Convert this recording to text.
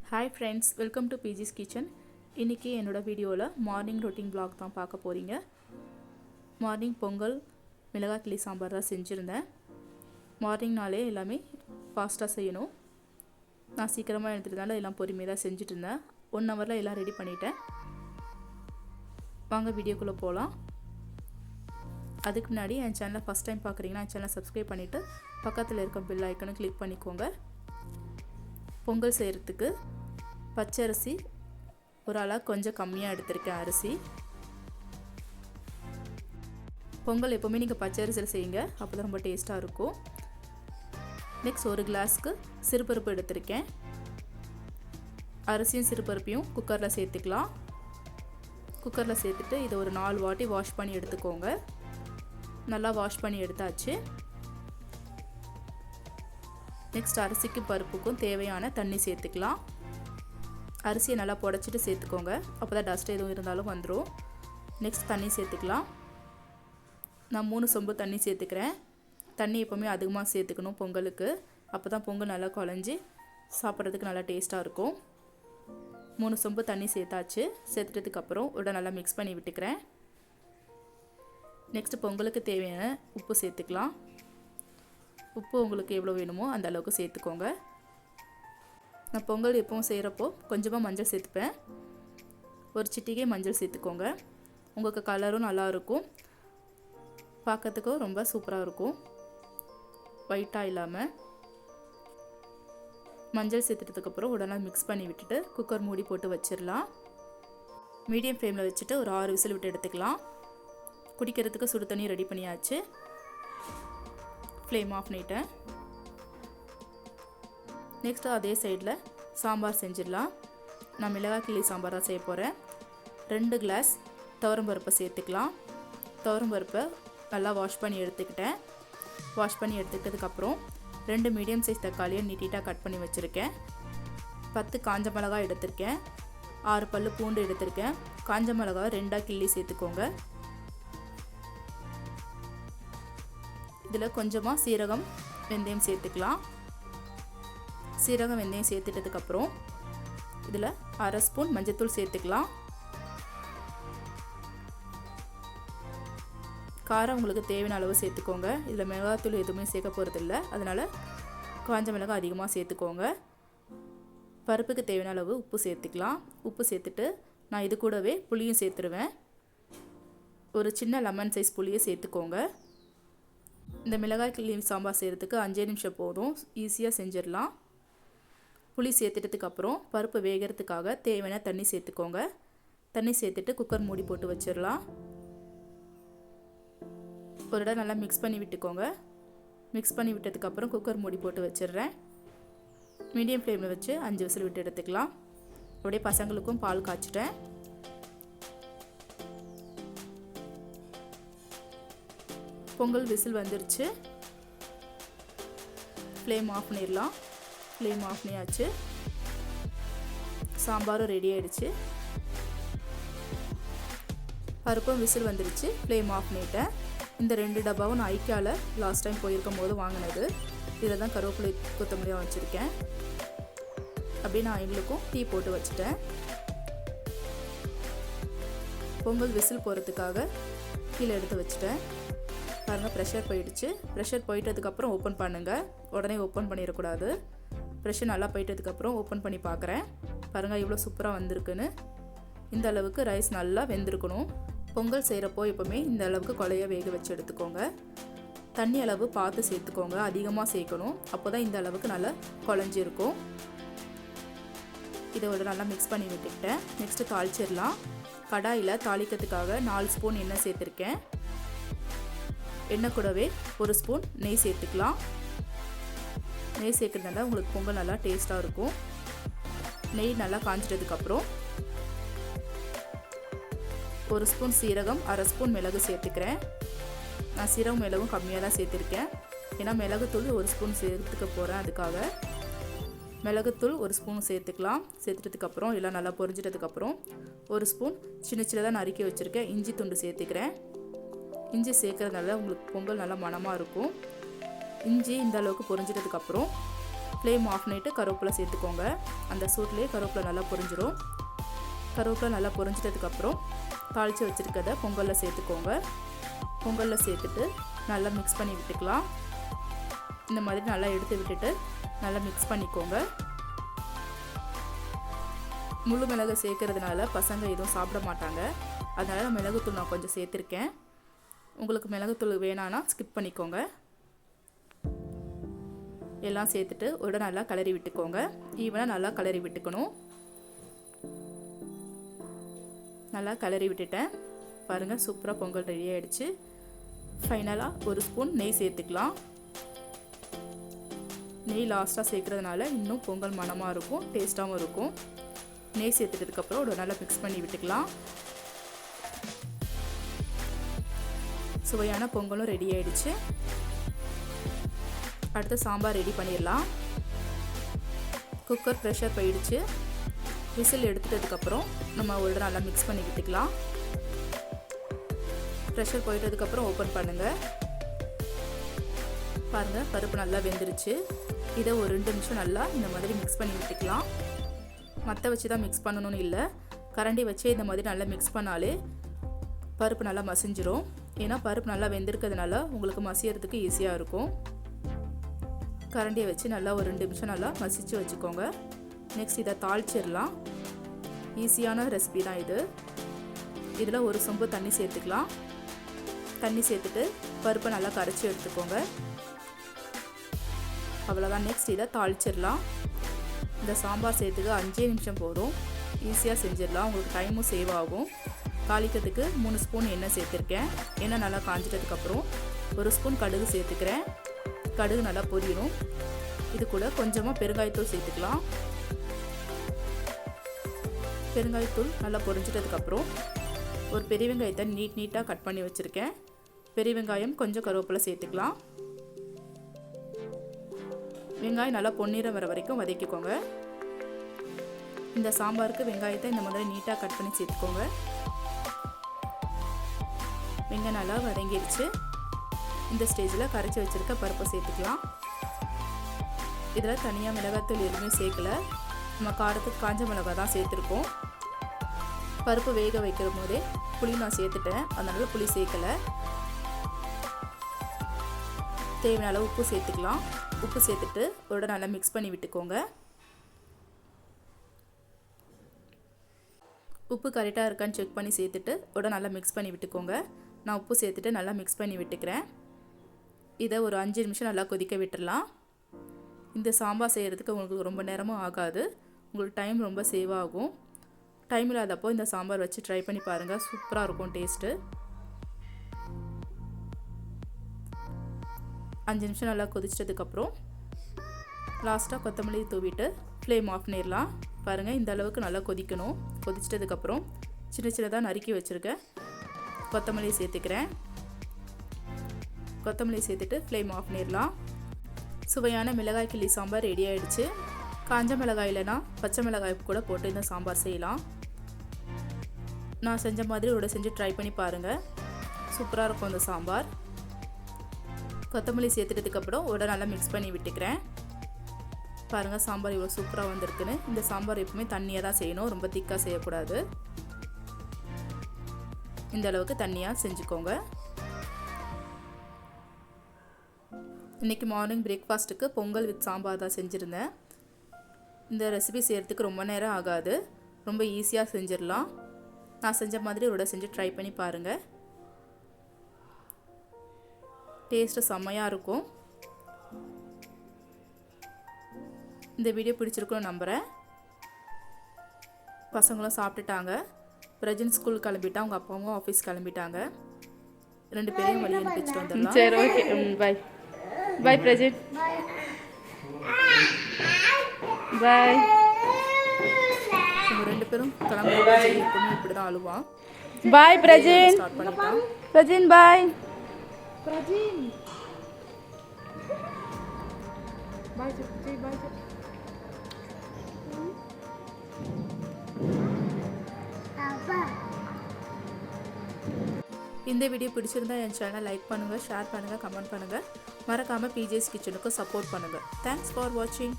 Hi friends, welcome to பிஜிஸ் kitchen. இன்றைக்கி என்னோடய வீடியோவில் மார்னிங் ரொட்டீன் vlog தான் பார்க்க போகிறீங்க. மார்னிங் பொங்கல் மிளகாய் கிளி சாம்பார் தான் செஞ்சுருந்தேன். மார்னிங்னாலே எல்லாமே ஃபாஸ்ட்டாக செய்யணும். நான் சீக்கிரமாக எழுந்துட்டதால எல்லாம் பொறுமையாக தான் செஞ்சுட்டு இருந்தேன். 1 ஹவரில் எல்லாம் ரெடி பண்ணிட்டேன். வாங்க வீடியோக்குள்ளே போகலாம். அதுக்கு முன்னாடி என் சேனலை ஃபஸ்ட் டைம் பார்க்குறீங்கன்னா என் சேனலை சப்ஸ்கிரைப் பண்ணிவிட்டு பக்கத்தில் இருக்க பெல் ஐக்கனை கிளிக் பண்ணிக்கோங்க. பொங்கல் செய்கிறதுக்கு பச்சரிசி ஒரு அளவு கொஞ்சம் கம்மியாக எடுத்திருக்கேன். அரிசி பொங்கல் எப்போவுமே நீங்கள் பச்சரிசியில் செய்யுங்க, அப்போ தான் ரொம்ப டேஸ்ட்டாக இருக்கும். நெக்ஸ்ட் ஒரு கிளாஸ்க்கு சிறுபருப்பு எடுத்திருக்கேன். அரிசியும் சிறுபருப்பையும் குக்கரில் சேர்த்துக்கலாம். குக்கரில் சேர்த்துட்டு இதை ஒரு 4 வாட்டி வாஷ் பண்ணி எடுத்துக்கோங்க. நல்லா வாஷ் பண்ணி எடுத்தாச்சு. நெக்ஸ்ட் அரிசிக்கு பருப்புக்கும் தேவையான தண்ணி சேர்த்துக்கலாம். அரிசியை நல்லா புடச்சிட்டு சேர்த்துக்கோங்க, அப்போ தான் டஸ்ட் எதுவும் இருந்தாலும் வந்துடும். நெக்ஸ்ட் தண்ணி சேர்த்துக்கலாம். நான் 3 சொம்பு தண்ணி சேர்த்துக்கிறேன். தண்ணி எப்போவுமே அதிகமாக சேர்த்துக்கணும் பொங்கலுக்கு, அப்போ தான் பொங்கல் நல்லா குழஞ்சி சாப்பிட்றதுக்கு நல்லா டேஸ்ட்டாக இருக்கும். 3 சொம்பு தண்ணி சேர்த்தாச்சு. சேர்த்துட்டதுக்கப்புறம் உடனே நல்லா மிக்ஸ் பண்ணி விட்டுக்கிறேன். நெக்ஸ்ட் பொங்கலுக்கு தேவையான உப்பு சேர்த்துக்கலாம். உப்பு உங்களுக்கு எவ்வளோ வேணுமோ அந்த அளவுக்கு சேர்த்துக்கோங்க. நான் பொங்கல் எப்பவும் செய்கிறப்போ கொஞ்சமாக மஞ்சள் சேர்த்துப்பேன். ஒரு சிட்டிகை மஞ்சள் சேர்த்துக்கோங்க. உங்களுக்கு கலரும் நல்லாயிருக்கும், பார்க்கறதுக்கும் ரொம்ப சூப்பராக இருக்கும், ஒயிட்டாக இல்லாமல். மஞ்சள் சேர்த்துட்டதுக்கப்புறம் உடனே மிக்ஸ் பண்ணி விட்டுட்டு குக்கர் மூடி போட்டு வச்சிடலாம். மீடியம் ஃப்ளேமில் வச்சுட்டு ஒரு 6 விசில் விட்டு எடுத்துக்கலாம். குடிக்கிறதுக்கு சுடு தண்ணி ரெடி பண்ணியாச்சு. ஃப்ளேம் ஆஃப் பண்ணிட்டேன். நெக்ஸ்ட்டு அதே சைடில் சாம்பார் செஞ்சிடலாம். நான் மிளகாய் கிளி சாம்பார் தான் செய்ய போகிறேன். 2 கிளாஸ் துவரம்பருப்பை சேர்த்துக்கலாம். துவரம்பருப்பை நல்லா வாஷ் பண்ணி எடுத்துக்கிட்டேன். வாஷ் பண்ணி எடுத்துக்கிட்டதுக்கப்புறம் 2 மீடியம் சைஸ் தக்காளியை நீட்டாக கட் பண்ணி வச்சுருக்கேன். 10 காஞ்ச மிளகாய் எடுத்திருக்கேன். 6 பல்லு பூண்டு எடுத்திருக்கேன். காஞ்ச மிளகாய் 2ஆக கிள்ளி சேர்த்துக்கோங்க. இதில் கொஞ்சமாக சீரகம் வெந்தயம் சேர்த்துக்கலாம். சீரகம் வெந்தயம் சேர்த்துட்டதுக்கப்புறம் இதில் 1/2 ஸ்பூன் மஞ்சள்தூள் சேர்த்துக்கலாம். காரம் உங்களுக்கு தேவையான அளவு சேர்த்துக்கோங்க. இதில் மிளகாத்தூள் எதுவுமே சேர்க்க போகிறதில்ல, அதனால் காஞ்ச மிளகாய் அதிகமாக சேர்த்துக்கோங்க. பருப்புக்கு தேவையான அளவு உப்பு சேர்த்துக்கலாம். உப்பு சேர்த்துட்டு நான் இது கூடவே புளியும் சேர்த்துருவேன். ஒரு சின்ன லெமன் சைஸ் புளியை சேர்த்துக்கோங்க. இந்த மிளகாய் கிள்ளி சாம்பார் செய்கிறதுக்கு 5 நிமிஷம் போதும், ஈஸியாக செஞ்சிடலாம். புளி சேர்த்துட்டதுக்கப்புறம் பருப்பு வேகிறதுக்காக தேவையான தண்ணி சேர்த்துக்கோங்க. தண்ணி சேர்த்துட்டு குக்கர் மூடி போட்டு வச்சிடலாம். ஒரு இடம் நல்லா மிக்ஸ் பண்ணி விட்டுக்கோங்க. மிக்ஸ் பண்ணி விட்டதுக்கப்புறம் குக்கர் மூடி போட்டு வச்சிடுறேன். மீடியம் ஃப்ளேமில் வச்சு 5 விசில் விட்டு எடுத்துக்கலாம். அப்படியே பசங்களுக்கும் பால் காய்ச்சிட்டேன். பொங்கல் விசில் வந்துருச்சு. ஃப்ளேம் ஆஃப் பண்ணிடலாம். ஃப்ளேம் ஆஃப் பண்ணியாச்சு. சாம்பாரும் ரெடி ஆகிடுச்சு. பருப்பும் விசில் வந்துருச்சு. ஃப்ளேம் ஆஃப் பண்ணிட்டேன். இந்த 2 டப்பாவும் நான் ஐக்கியாவில் லாஸ்ட் டைம் போயிருக்கும் போது வாங்கினது. இதில் தான் கருவேப்பிலை கொத்தமல்லியாக வச்சுருக்கேன். அப்படியே நான் எங்களுக்கும் டீ போட்டு வச்சுட்டேன். பொங்கல் விசில் போகிறதுக்காக கீழே எடுத்து வச்சுட்டேன். பாருங்கள், ப்ரெஷர் போயிடுச்சு. ப்ரெஷர் போயிட்டதுக்கப்புறம் ஓப்பன் பண்ணுங்கள். உடனே ஓப்பன் பண்ணிடக்கூடாது. ப்ரெஷர் நல்லா போயிட்டதுக்கப்புறம் ஓப்பன் பண்ணி பார்க்குறேன். பாருங்கள் இவ்வளோ சூப்பராக வந்திருக்குன்னு. இந்த அளவுக்கு ரைஸ் நல்லா வெந்திருக்கணும். பொங்கல் செய்கிறப்போ எப்போவுமே இந்த அளவுக்கு குழைய வேக வச்சு எடுத்துக்கோங்க. தண்ணி அளவு பார்த்து சேர்த்துக்கோங்க, அதிகமாக சேர்க்கணும். அப்போ தான் இந்த அளவுக்கு நல்லா குழஞ்சிருக்கும். இதோட நல்லா மிக்ஸ் பண்ணி விட்டுக்கிட்டேன். நெக்ஸ்ட்டு தாளிச்சிடலாம். கடாயில் தாளிக்கிறதுக்காக 4 ஸ்பூன் எண்ணெய் சேர்த்துருக்கேன். எண்ணெய் கூடவே 1 ஸ்பூன் நெய் சேர்த்துக்கலாம். நெய் சேர்க்குறதுனால உங்களுக்கு பொங்கல் நல்லா டேஸ்ட்டாக இருக்கும். நெய் நல்லா காஞ்சிட்டதுக்கப்புறம் 1 ஸ்பூன் சீரகம், 1/2 ஸ்பூன் மிளகு சேர்த்துக்கிறேன். நான் சீரகம் மிளகும் கம்மியாக தான் சேர்த்துருக்கேன், ஏன்னா மிளகுத்தூள் 1 ஸ்பூன் சேர்த்துக்க போகிறேன். அதுக்காக மிளகுத்தூள் 1 ஸ்பூன் சேர்த்துக்கலாம். சேர்த்துட்டதுக்கப்புறம் எல்லாம் நல்லா பொரிஞ்சிட்டதுக்கப்புறம் 1 ஸ்பூன் சின்ன சின்னதாக நறுக்கி வச்சுருக்கேன் இஞ்சி துண்டு சேர்த்துக்கிறேன். இஞ்சி சேர்க்குறதுனால உங்களுக்கு பொங்கல் நல்லா மணமாக இருக்கும். இஞ்சி இந்த அளவுக்கு பொரிஞ்சிட்டதுக்கப்புறம் ஃப்ளேம் ஆஃப் பண்ணிவிட்டு கருவேப்பிலை சேர்த்துக்கோங்க. அந்த சூட்லேயே கருவேப்பிலை நல்லா பொரிஞ்சிடும். கருவேப்பிலை நல்லா பொரிஞ்சிட்டதுக்கப்புறம் தாளித்து வச்சுருக்கதை பொங்கலில் சேர்த்துக்கோங்க. பொங்கலில் சேர்த்துட்டு நல்லா மிக்ஸ் பண்ணி விட்டுக்கலாம். இந்த மாதிரி நல்லா எடுத்து விட்டுட்டு நல்லா மிக்ஸ் பண்ணிக்கோங்க. முழு மிளகு சேர்க்கறதுனால பசங்க எதுவும் சாப்பிட மாட்டாங்க. அதனால் மிளகுத்தூள் நான் கொஞ்சம் சேர்த்துருக்கேன். உங்களுக்கு மிளகுத்தூள் வேணான்னா ஸ்கிப் பண்ணிக்கோங்க. எல்லாம் சேர்த்துட்டு ஒரு நல்லா கிளறி விட்டுக்கோங்க. ஈவனாக நல்லா கிளறி விட்டுக்கணும். நல்லா கிளறி விட்டுட்டேன். பாருங்கள், சூப்பராக பொங்கல் ரெடி ஆகிடுச்சு. ஃபைனலாக ஒரு ஸ்பூன் நெய் சேர்த்துக்கலாம். நெய் லாஸ்ட்டாக சேர்க்குறதுனால இன்னும் பொங்கல் மணமாக இருக்கும், டேஸ்ட்டாகவும் இருக்கும். நெய் சேர்த்துட்டதுக்கப்புறம் ஒரு நல்லா மிக்ஸ் பண்ணி விட்டுக்கலாம். சுவையான பொங்கலும் ரெடி ஆகிடுச்சு. அடுத்து சாம்பார் ரெடி பண்ணிடலாம். குக்கர் ப்ரெஷர் போயிடுச்சு. விசில் எடுத்துட்டதுக்கப்புறம் நம்ம ஒரு நல்லா மிக்ஸ் பண்ணி விட்டுக்கலாம். ப்ரெஷர் போயிட்டதுக்கப்புறம் ஓப்பன் பண்ணுங்கள். பாருங்கள், பருப்பு நல்லா வெந்துருச்சு. இதை ஒரு 2 நிமிஷம் நல்லா இந்த மாதிரி மிக்ஸ் பண்ணி விட்டுக்கலாம். மற்ற வச்சு தான் மிக்ஸ் பண்ணணும்னு இல்லை, கரண்டி வச்சு இந்த மாதிரி நல்லா மிக்ஸ் பண்ணாலே பருப்பு நல்லா மசிஞ்சிரும். ஏன்னா பருப்பு நல்லா வெந்திருக்கிறதுனால உங்களுக்கு மசியறதுக்கு ஈஸியாக இருக்கும். கரண்டியை வச்சு நல்லா ஒரு 2 நிமிஷம் நல்லா மசிச்சு வச்சுக்கோங்க. நெக்ஸ்ட் இதை தாளிச்சிடலாம். ஈஸியான ரெசிபி தான் இது. இதில் ஒரு சொம்பு தண்ணி சேர்த்துக்கலாம். தண்ணி சேர்த்துட்டு பருப்பை நல்லா கரைச்சி எடுத்துக்கோங்க. அவ்வளோதான். நெக்ஸ்ட் இதை தாளிச்சிடலாம். இந்த சாம்பார் சேர்த்துக்கு 5 நிமிஷம் போதும். ஈஸியாக செஞ்சிடலாம். உங்களுக்கு டைமும் சேவ் ஆகும். தாளிக்கிறதுக்கு 3 ஸ்பூன் எண்ணெய் சேர்த்துருக்கேன். எண்ணெய் நல்லா காஞ்சிட்டதுக்கப்புறம் ஒரு ஸ்பூன் கடுகு சேர்த்துக்கிறேன். கடுகு நல்லா பொரியணும். இது கூட கொஞ்சமாக பெருங்காயத்தூள் சேர்த்துக்கலாம். பெருங்காயத்தூள் நல்லா பொரிஞ்சிட்டதுக்கப்புறம் ஒரு பெரிய வெங்காயத்தை நீட்டாக கட் பண்ணி வச்சுருக்கேன். பெரிய வெங்காயம், கொஞ்சம் கருவேப்பிலை சேர்த்துக்கலாம். வெங்காயம் நல்லா பொன்னிறம் வர வரைக்கும் வதக்கிக்கோங்க. இந்த சாம்பாருக்கு வெங்காயத்தை இந்த மாதிரி நீட்டாக கட் பண்ணி சேர்த்துக்கோங்க. வெங்காயம் நல்லா வதங்கிடுச்சு. இந்த ஸ்டேஜில் கரைச்சி வச்சுருக்க பருப்பை சேர்த்துக்கலாம். இதில் தனியாக மிளகாத்தூள் எதுவுமே சேர்க்கல. நம்ம காரத்துக்கு காஞ்ச மிளகாய் தான் சேர்த்துருக்கோம். பருப்பு வேக வைக்கிற போதே புளி நான் சேர்த்துட்டேன், அதனால் புளி சேர்க்கலை. தேவையான அளவு உப்பு சேர்த்துக்கலாம். உப்பு சேர்த்துட்டு ஒரு நல்லா மிக்ஸ் பண்ணி விட்டுக்கோங்க. உப்பு கரெக்டாக இருக்கான்னு செக் பண்ணி சேர்த்துட்டு ஒரு நல்லா மிக்ஸ் பண்ணி விட்டுக்கோங்க. நான் உப்பு சேர்த்துட்டு நல்லா மிக்ஸ் பண்ணி விட்டுக்கிறேன். இதை ஒரு 5 நிமிஷம் நல்லா கொதிக்க விட்டுடலாம். இந்த சாம்பார் செய்கிறதுக்கு உங்களுக்கு ரொம்ப நேரமும் ஆகாது. உங்களுக்கு டைம் ரொம்ப சேவ் ஆகும். டைம் இல்லாதப்போ இந்த சாம்பார் வச்சு ட்ரை பண்ணி பாருங்கள். சூப்பராக இருக்கும் டேஸ்ட்டு. 5 நிமிஷம் நல்லா கொதிச்சிட்டதுக்கப்புறம் லாஸ்ட்டாக கொத்தமல்லி தூவிட்டு ஃப்ளேம் ஆஃப் பண்ணிடலாம். பாருங்கள், இந்த அளவுக்கு நல்லா கொதிக்கணும். கொதிச்சிட்டதுக்கப்புறம் சின்னதாக நறுக்கி வச்சுருக்கேன் கொத்தமல்லி சேர்த்துக்கிறேன். கொத்தமல்லி சேர்த்துட்டு ஃப்ளேம் ஆஃப் பண்ணிடலாம். சுவையான மிளகாய் கிள்ளி சாம்பார் ரெடி ஆகிடுச்சு. காஞ்ச மிளகாய் இல்லைனா பச்சை மிளகாய் கூட போட்டு இந்த சாம்பார் செய்யலாம். நான் செஞ்ச மாதிரி ஒரு செஞ்சு ட்ரை பண்ணி பாருங்கள். சூப்பராக இருக்கும் இந்த சாம்பார். கொத்தமல்லி சேர்த்துட்டதுக்கப்புறம் ஒரு நல்லா மிக்ஸ் பண்ணி விட்டுக்கிறேன். பாருங்கள், சாம்பார் இவ்வளோ சூப்பராக வந்திருக்குன்னு. இந்த சாம்பார் எப்பவுமே தண்ணியாக தான் செய்யணும், ரொம்ப திக்காக செய்யக்கூடாது. இந்த அளவுக்கு தண்ணியாக செஞ்சுக்கோங்க. இன்றைக்கி மார்னிங் பிரேக்ஃபாஸ்ட்டுக்கு பொங்கல் வித் சாம்பார் தான் செஞ்சுருந்தேன். இந்த ரெசிபி செய்கிறதுக்கு ரொம்ப நேரம் ஆகாது, ரொம்ப ஈஸியாக செஞ்சிடலாம். நான் செஞ்ச மாதிரி ஒரு செஞ்சு ட்ரை பண்ணி பாருங்கள். டேஸ்ட்டு செம்மையாக இருக்கும். இந்த வீடியோ பிடிச்சிருக்குன்னு நம்புகிறேன். பசங்களும் சாப்பிட்டுட்டாங்க. பிரஜன் ஸ்கூல் கிளம்பிட்டா, அவங்க அப்பாவும் ஆஃபீஸ் கிளம்பிட்டாங்க. 2 பேரையும் வழி அனுப்பிச்சிட்டு வந்துடலாம். சரி, ஓகே, பாய் பாய் பிரஜன், பாய். இவங்க 2 பேரும் கிளம்பி இப்படி தான் அழுவான். பாய் பிரஜன், ஸ்டார்ட் பண்ணிட்டான். பிரஜன் பாய். பிரஜன் பாய் ஜெய், பாய் ஜெய். இந்த வீடியோ பிடிச்சிருந்தா என் சேனலை லைக் பண்ணுங்கள், ஷேர் பண்ணுங்கள், கமெண்ட் பண்ணுங்கள். மறக்காமல் பிஜேஸ் கிச்சனுக்கு சப்போர்ட் பண்ணுங்கள். தேங்க்ஸ் ஃபார் வாட்சிங்.